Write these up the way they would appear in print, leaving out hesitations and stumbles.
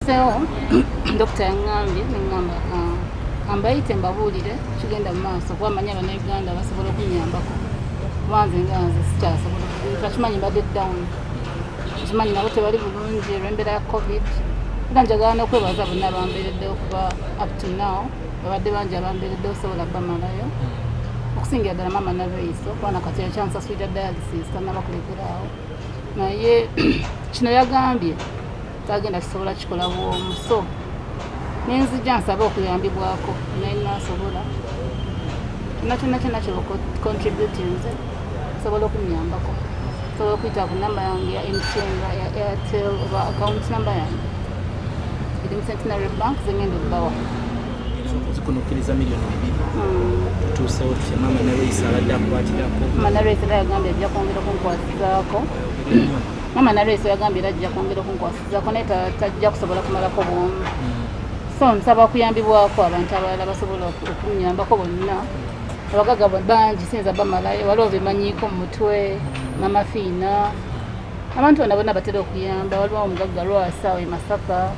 So, Dr. Ngambye ngamba ambayite mbabuulire kigenda mu maaso kuba manyi Abannayuganda basobola okunyambako kubanze nganze sikyasobola kakimanyi mbadde down kimanyi nabo tebali bulungi olw'embeera ya covid era njagala n'okwebaza bonna abambeereddewo kuba up to now babadde bangi abambeereddewo sobola bamalayo okusingira ddala maama Nareiso kubana kati yakyansasuulira dialysis tannaba kulekeraawo naye kino yagambye tagenda kisobola kikola bwomu so nenzijja nsaba okuyambibwako naye nasobola kyonna kyocontribute nze sobola okunyambako sobola okuyita ku namba yange ya MTN ya Airtel oba account number yange eri mu Centenary Bank zengenda okubawa zikunukkiriza miliyoni 2 tutuusewo tutya maama Nareiso abadde akukwatirako maama Nareiso era yagambye ajja kwongera okunkwasizaako maama Nareiso yagambye era ajja kwongera okunkwasizaako naye tajja kusobola kumalako bwomu so nsaba okuyambibwako abantu abalala basobola okunyambako bonna abagagga bangi sinza bamalayo waliwo bemanyiiko mu mutwe mama Fiina abantu bonna batera okuyamba waliwo omugagga Lwasa we Masaka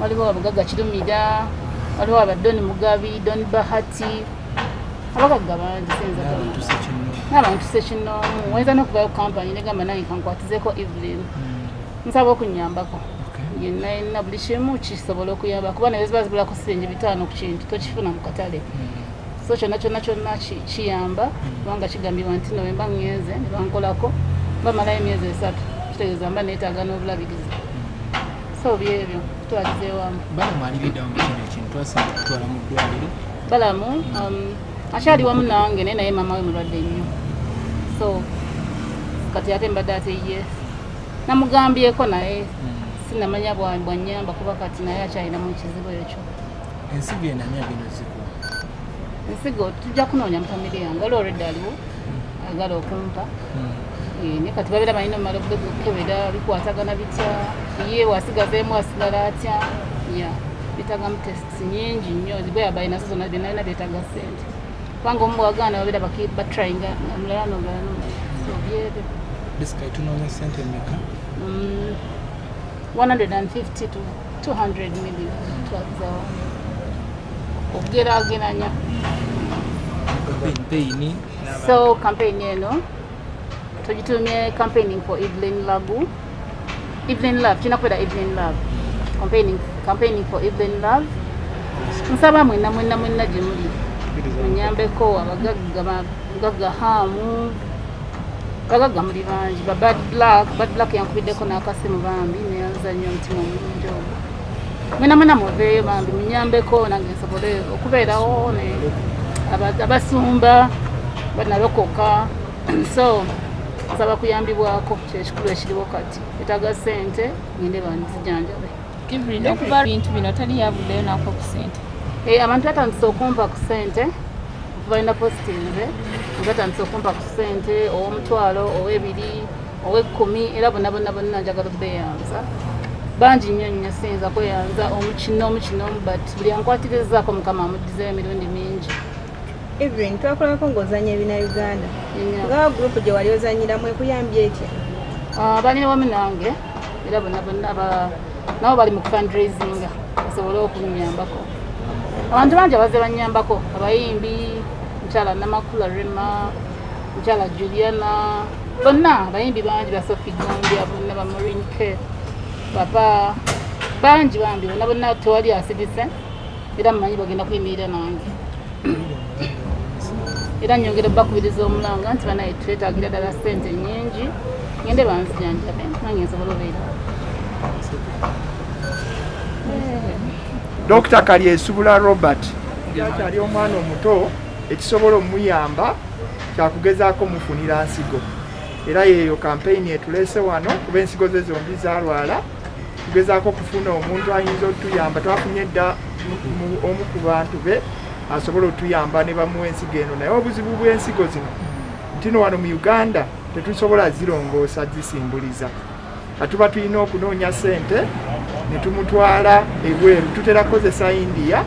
waliwo abagagga Kirumira waliwo abaddoni Mugabi Doni Bahati abagagga bangi sinza n'abantu Ssekinoomu wayinza n'okuvayo kampani negamba nange kankwatizeeko Evelyn nsaba okunyambako yenna buli kimu kisobola okuyamba kuba naye ziba zibulako siringi 5 ku kintu tokifuna mu katale so kyonna kiyamba kubanga kigambibwa nti no wemba ngenze ne bankolako bamalayo emyezi 3 kitegeeza mba neetaaga n'obulabirizi so byebyo tutwalizeewamu balamu aliriddawo mu kino ekintu twasinga kutwala mu ddwaliro balamu akyali wamu nange naye maama we mulwadde nnyo so kati ate mbadde ate ye namugambyeko naye sinamanya bwanyamba kuba kati naye akyalina mu kizibu ekyo ensigo enani agenda zikuwa ensigo tujja kunoonya mu famire yange ali olwedde aliwo agala okumpa ne kati babeera balina omumala okukebera bikwatagana bitya ye wasigazeemu asigala atya ya bitagamu tests nyingi nnyo zibweyabali nazo zonna byenalina byetaaga ssente kubanga omu bwagaana babeera batrayinga mulala nogala so byebyo disika tunoonya ssente mmeka 150 to 200 million twazawo okugeraageranya so campaign eno tugitumye campaigning for Evelyn Love kinakwera Evelyn Love campaigning for Evelyn Love nsaba mwenna gye muli munyambeko abagagga hamu bagagga muli bangi ba bad luck yankubiddeko n'akasimu bambi neyanza nnyo omutima omulungi ogwo mwena muveeyo bambi munyambeko nange nsobole okubeerawo abasumba banalokoka so nsaba kuyambibwako kyekikulu ekiriwo kati etaaga ssente ngende banzijanjabe okuba bintu bino tali yabuddeyo nako ku ssente abantu batandise okumpa ku ssente balina positinze batandise okumpa ku ssente ow'omutwalo ow'ebiri ow'ekkumi era bonna njagala beeyanza bangi nnyo sinza kweyanza omukino but buli ankwatirizaako mukama amuddizeyo emirundi mingi Evelyn twakolako ng'ozanya ebinnauganda nga gurupu gye wali ozanyiramu ekuyambye etya balina wamu nange era bonna nabo bali mu fundraisinga basobole okunyambako abantu bangi abazze banyambako abayimbi mukyala Namakula Rema mukyala Juliana bonna abayimbi bangi ba Sophie Gombya bonna ba Maureen K papa bangi bambi bonna tewali asidise era mumanyi bagenda kuyimirira nange era nyongera bakubiriza omulanga nti banaye twetaagira ddala ssente nnyingi ngende banzijanjabe nange nsobola obeera Dr. Kalyesubula Robert yakyali omwana omuto ekisobola omuyamba kyakugezaako mufunira nsigo era yeeyo kampeyini etuleese wano kuba ensigo ze zombi zalwala tugezaako okufuna omuntu ayinza otuyamba twafunye dda omu ku bantu be asobola otuyamba ne bamuwa ensigo eno naye obuzibu bw'ensigo zino ntino wano mu Uganda tetusobola zirongoosa zisimbuliza atuba tulina okunoonya ssente ne tumutwala ebweru tutera kukozesa India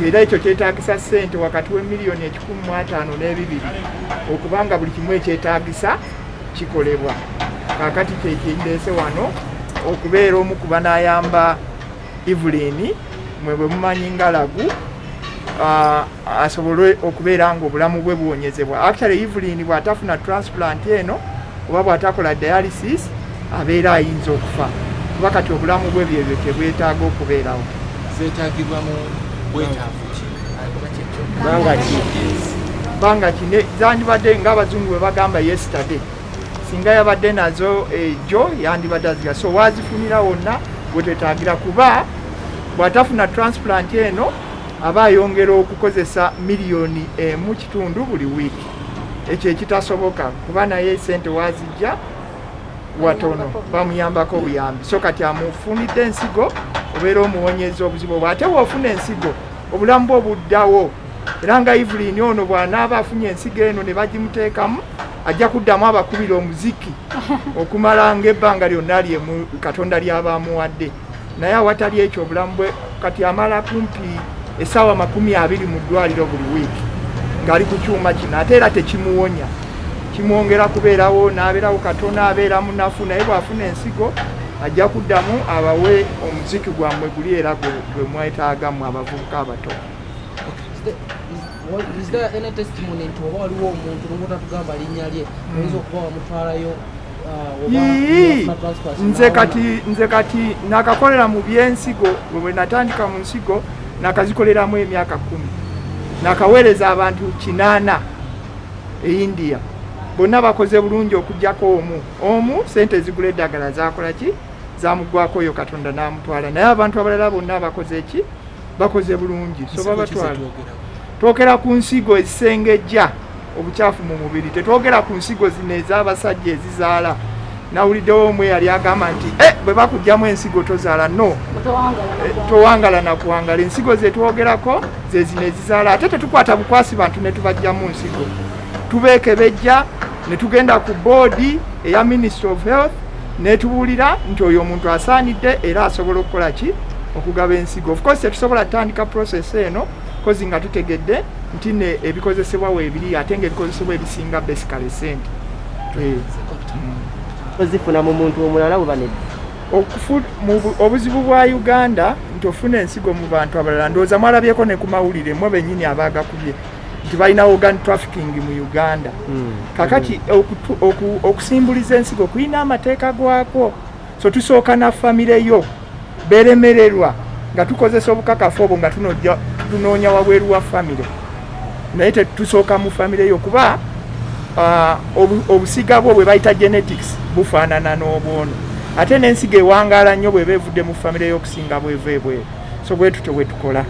ng'era ekyo kyetaagisa ssente wakati w'emiliyoni 150 n'ebibiri okubanga buli kimu ekyetaagisa kikolebwa kaakati kyekindeese wano okubeera omu ku banaayamba Evelyn mwe bwe mumanyi ngalagu asobole okubeera nga obulamu bwe buwonyezebwa. Actually Evelyn bw'atafuna transplant eno oba bw'atakola dialysis abeera ayinza okufa kuba kati obulamu bwe byebyo tebwetaaga okubeerawo. Zeetagibwa mu bwetaavu banga kine zandibadde ng'abazungu bwe bagamba yesterday singa yabadde nazo ejo yandibadde aziga so wazifunira wonna bwetwetaagira kuba bw'atafuna transplant eno aba ayongera okukozesa $1.5 buli wiiki. Ekyo ekitasoboka kuba naye sente wazijja watono bamuyambako obuyambi so kati amufunidde ensigo obeera omuwonyeza obuzibu obwo ate bw'ofuna ensigo obulamu bwe buddawo era nga Evelyn ono bw'anaaba afunye ensigo eno ne bagimuteekamu ajja kuddamu abakubira omuziki okumala ng'ebbanga lyonna lyemu Katonda ly'aba amuwadde naye awatali ekyo obulamu bwe kati amala kumpi essaawa 20 mu ddwaliro buli wiiki ng'ali ku kyuma kino ate era tekimuwonya kimwongera kubeerawo n'abeerawo katono abeera munafu naye bw'afuna ensigo ajja kuddamu abawe omuziki gwammwe guli era gwe mwetaagamu abavubuka abato. Is there any testimony nti oba waliwo omuntu n'omuntu atugamba linnya lye oyinza okuba wamutwalayo nze kati nakakolera mu byensigo bwe natandika mu nsigo nakazikoleramu emyaka 10 nakaweereza abantu 8 e India bonna bakoze bulungi okujjako omu sente zigula eddagala zakola ki zamugwako oyo Katonda n'amutwala naye abantu abalala bonna bakoze ki bakoze bulungi so babatwala. Twogera ku nsigo ezisengejja obukyafu mu mubiri tetwogera ku nsigo zino ez'abasajja ezizaala nawuliddewo omwe yali agamba nti bwe bakugjamu ensigo tozaala no towangala nakuwangala ensigo zetwogerako ze zino ezizaala ate tetukwata bukwasi bantu ne tubajjamu nsigo tubeekebejja ne tugenda ku boodi eya Ministry of Health ne tubuulira nti oyo omuntu asaanidde era asobola okukola ki okugaba ensigo. Of course tetusobola tutandika process eno kozi nga tutegedde nti ne ebikozesebwa weebiri ate ng'ebikozesebwa ebisinga basically sente ozifuna mu muntu omulala bwe banedda obuzibu bwa Uganda nti ofuna ensigo mu bantu abalala ndowooza mwalabyeko ne ku mawulire mwe bennyini abaagakubye nti balina organ trafficking mu Uganda kakati okusimbuliza ensigo kulina amateeka gwako so tusooka na famire yo beremererwa nga tukozesa obukakafu obwo nga tunoonya wabweru wa famire naye tetusooka mu famire yo kuba obusiga bwo bwe bayita genetics bufaanana n'obwono ate n'ensigo ewangaala nnyo bwe beevudde mu famire y'okusinga bweva ebweru so bwe tutyo bwe tukola.